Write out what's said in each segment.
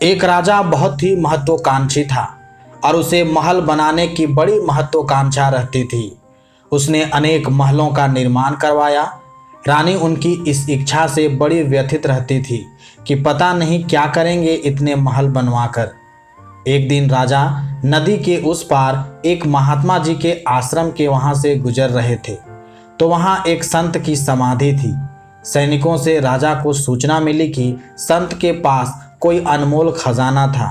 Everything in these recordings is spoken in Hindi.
एक राजा बहुत ही महत्वाकांक्षी था और उसे महल बनाने की बड़ी महत्वाकांक्षा रहती थी। उसने अनेक महलों का निर्माण करवाया। रानी उनकी इस इच्छा से बड़ी व्यथित रहती थी कि पता नहीं क्या करेंगे इतने महल बनवाकर। एक दिन राजा नदी के उस पार एक महात्मा जी के आश्रम के वहां से गुजर रहे थे, तो वहां एक संत की समाधि थी। सैनिकों से राजा को सूचना मिली कि संत के पास कोई अनमोल खजाना था।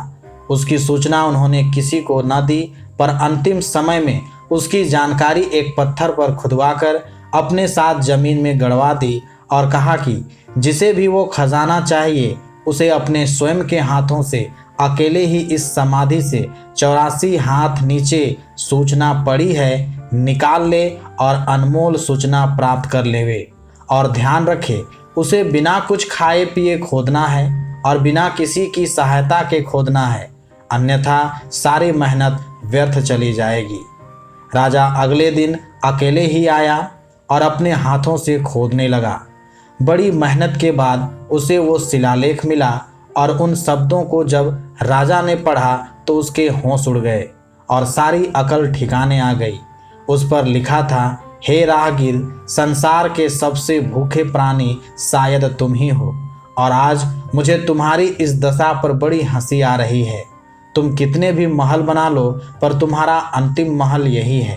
उसकी सूचना उन्होंने किसी को न दी, पर अंतिम समय में उसकी जानकारी एक पत्थर पर खुदवाकर अपने साथ जमीन में गड़वा दी और कहा कि जिसे भी वो खजाना चाहिए उसे अपने स्वयं के हाथों से अकेले ही इस समाधि से 84 हाथ नीचे सूचना पड़ी है निकाल ले और अनमोल सूचना प्राप्त कर लेवे। और ध्यान रखे, उसे बिना कुछ खाए पिए खोदना है और बिना किसी की सहायता के खोदना है, अन्यथा सारी मेहनत व्यर्थ चली जाएगी। राजा अगले दिन अकेले ही आया और अपने हाथों से खोदने लगा। बड़ी मेहनत के बाद उसे वो शिलालेख मिला और उन शब्दों को जब राजा ने पढ़ा तो उसके होश उड़ गए और सारी अकल ठिकाने आ गई। उस पर लिखा था, हे राहगीर, संसार के सबसे भूखे प्राणी शायद तुम ही हो और आज मुझे तुम्हारी इस दशा पर बड़ी हंसी आ रही है। तुम कितने भी महल बना लो पर तुम्हारा अंतिम महल यही है।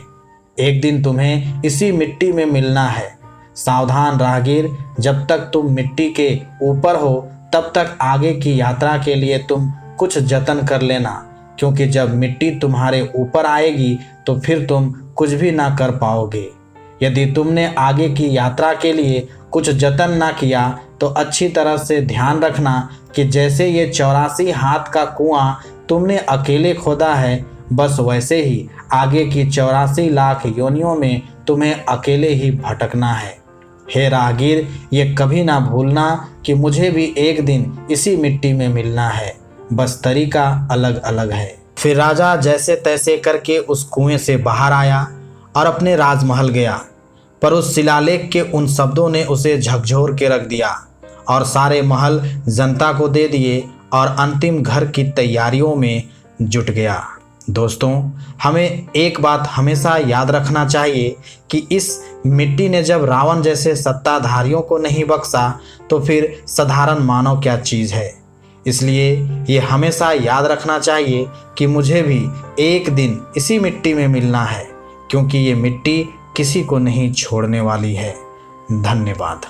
एक दिन तुम्हें इसी मिट्टी में मिलना है। सावधान राहगीर, जब तक तुम मिट्टी के ऊपर हो तब तक आगे की यात्रा के लिए तुम कुछ जतन कर लेना, क्योंकि जब मिट्टी तुम्हारे ऊपर आएगी तो फिर तुम कुछ भी ना कर पाओगे। यदि तुमने आगे की यात्रा के लिए कुछ जतन ना किया तो अच्छी तरह से ध्यान रखना कि जैसे ये 84 हाथ का कुआं तुमने अकेले खोदा है, बस वैसे ही आगे की 84 लाख योनियों में तुम्हें अकेले ही भटकना है। हे राहगीर, ये कभी ना भूलना कि मुझे भी एक दिन इसी मिट्टी में मिलना है, बस तरीका अलग अलग है। फिर राजा जैसे तैसे करके उस कुएं से बाहर आया और अपने राजमहल गया, पर उस शिलालेख के उन शब्दों ने उसे झकझोर के रख दिया और सारे महल जनता को दे दिए और अंतिम घर की तैयारियों में जुट गया। दोस्तों, हमें एक बात हमेशा याद रखना चाहिए कि इस मिट्टी ने जब रावण जैसे सत्ताधारियों को नहीं बख्शा तो फिर साधारण मानव क्या चीज़ है। इसलिए ये हमेशा याद रखना चाहिए कि मुझे भी एक दिन इसी मिट्टी में मिलना है, क्योंकि ये मिट्टी किसी को नहीं छोड़ने वाली है। धन्यवाद।